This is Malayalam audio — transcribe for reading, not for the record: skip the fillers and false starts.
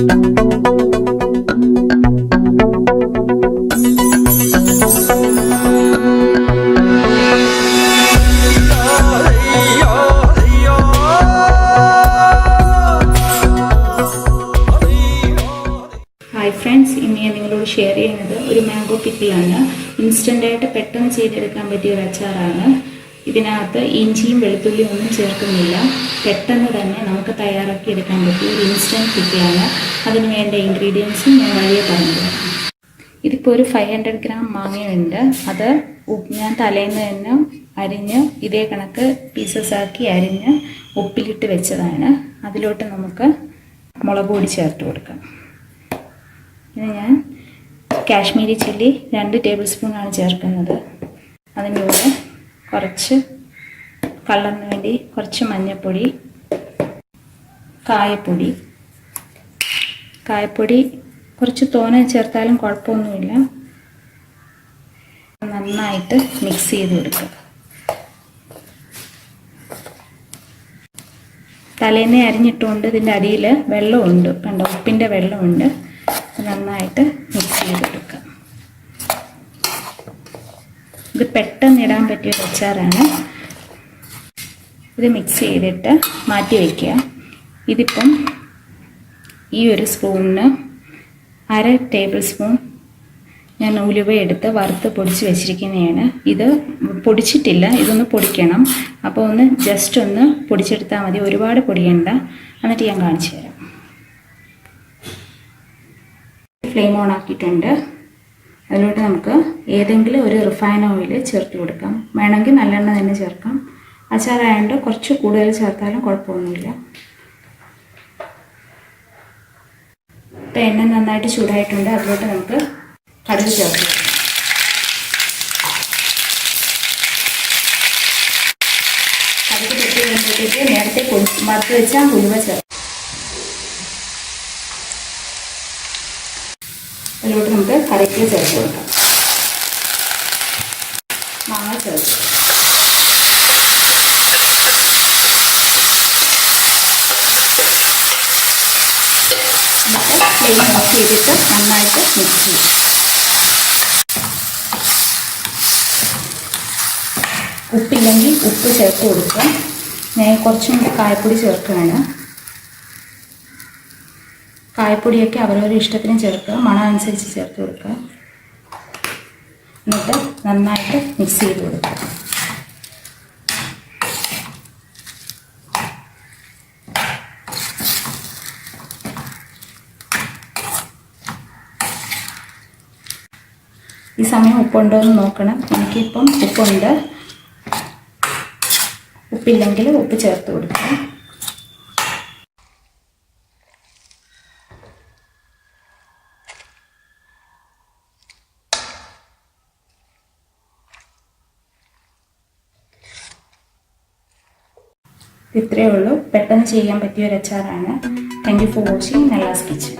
ഹായ് ഫ്രണ്ട്സ്, ഇന്ന് ഞാൻ നിങ്ങളോട് ഷെയർ ചെയ്യുന്നത് ഒരു മാംഗോ പിക്കിളാണ്. ഇൻസ്റ്റൻ്റായിട്ട് പെട്ടെന്ന് ചെയ്തെടുക്കാൻ പറ്റിയ ഒരു അച്ചാറാണ്. ഇതിനകത്ത് ഇഞ്ചിയും വെളുത്തുള്ളിയും ഒന്നും ചേർക്കുന്നില്ല. പെട്ടെന്ന് തന്നെ നമുക്ക് തയ്യാറാക്കി എടുക്കാൻ പറ്റിയ ഒരു ഇൻസ്റ്റൻറ്റ് പിക്കിളാണ്. അതിന് വേണ്ട ഇൻഗ്രീഡിയൻസും ഞാൻ വഴിയെ പറഞ്ഞുതരാം. ഇതിപ്പോൾ ഒരു 500 ഗ്രാം മാങ്ങയുണ്ട്. അത് ഞാൻ തലേന്ന് തന്നെ അരിഞ്ഞ് ഇതേ കണക്ക് പീസസ് ആക്കി അരിഞ്ഞ് ഉപ്പിലിട്ട് വെച്ചതാണ്. അതിലോട്ട് നമുക്ക് മുളക് പൊടി ചേർത്ത് കൊടുക്കാം. ഇത് ഞാൻ കാശ്മീരി ചില്ലി 2 ടേബിൾ സ്പൂണാണ് ചേർക്കുന്നത്. അതിൻ്റെ കൂടെ കുറച്ച് കളറിന് വേണ്ടി കുറച്ച് മഞ്ഞൾപ്പൊടി, കായപ്പൊടി കുറച്ച് തോനെ ചേർത്താലും കുഴപ്പമൊന്നുമില്ല. നന്നായിട്ട് മിക്സ് ചെയ്ത് കൊടുക്കുക. തലേന്നേ അരിഞ്ഞിട്ടുകൊണ്ട് ഇതിൻ്റെ അടിയിൽ വെള്ളമുണ്ട്, കണ്ടോ, ഉപ്പിൻ്റെ വെള്ളമുണ്ട്. നന്നായിട്ട് മിക്സ് ചെയ്തെടുക്കുക. ഇത് പെട്ടെന്ന് ഇടാൻ പറ്റിയ അച്ചാറാണ്. ഇത് മിക്സ് ചെയ്തിട്ട് മാറ്റി വയ്ക്കുക. ഇതിപ്പം ഈ ഒരു സ്പൂണിന് 1/2 ടേബിൾ സ്പൂൺ ഞാൻ ഉലുവ എടുത്ത് വറുത്ത് പൊടിച്ച് വെച്ചിരിക്കുന്നതാണ്. ഇത് പൊടിച്ചിട്ടില്ല, ഇതൊന്ന് പൊടിക്കണം. അപ്പോൾ ഒന്ന് ജസ്റ്റ് ഒന്ന് പൊടിച്ചെടുത്താൽ മതി, ഒരുപാട് പൊടിയണ്ട. എന്നിട്ട് ഞാൻ കാണിച്ചു തരാം. ഫ്ലെയിം ഓൺ ആക്കിയിട്ടുണ്ട്. അതിലോട്ട് നമുക്ക് ഏതെങ്കിലും ഒരു റിഫൈൻ ഓയിൽ ചേർത്ത് കൊടുക്കാം. വേണമെങ്കിൽ നല്ലെണ്ണ തന്നെ ചേർക്കാം. അച്ചാറായതുകൊണ്ട് കുറച്ച് കൂടുതൽ ചേർത്താലും കുഴപ്പമൊന്നുമില്ല. ഇപ്പം എണ്ണ നന്നായിട്ട് ചൂടായിട്ടുണ്ട്. അതിലോട്ട് നമുക്ക് കടുക് ചേർക്കാം. കടുക് പൊട്ടി വരുമ്പോഴത്തേക്ക് നേരത്തെ വറുത്ത് വെച്ചാൽ ഉലുവ ചേർക്കാം. അതിലോട്ട് നമുക്ക് കറിവേപ്പില ചേർത്ത് കൊടുക്കാം. മാങ്ങ ചേർത്ത് ഫ്ലെയിം ഓഫ് ചെയ്തിട്ട് നന്നായിട്ട് മിക്സ് ചെയ്യും. ഉപ്പില്ലെങ്കിൽ ഉപ്പ് ചേർത്ത് കൊടുക്കുക. ഞാൻ കുറച്ചും കൂടി കായപ്പൊടി ചേർക്കുകയാണ്. കായപ്പൊടിയൊക്കെ അവരവരുടെ ഇഷ്ടത്തിന് ചേർക്കുക, മണം അനുസരിച്ച് ചേർത്ത് കൊടുക്കുക. എന്നിട്ട് നന്നായിട്ട് മിക്സ് ചെയ്ത് കൊടുക്കുക. ഈ സമയം ഉപ്പുണ്ടോ എന്ന് നോക്കണം. എനിക്കിപ്പം ഉപ്പുണ്ട്. ഉപ്പില്ലെങ്കിൽ ഉപ്പ് ചേർത്ത് കൊടുക്കുക. ഇത്രയേ ഉള്ളൂ. പെട്ടെന്ന് ചെയ്യാൻ പറ്റിയ ഒരു അച്ചാറാണ്. Thank you for watching Nella's kitchen.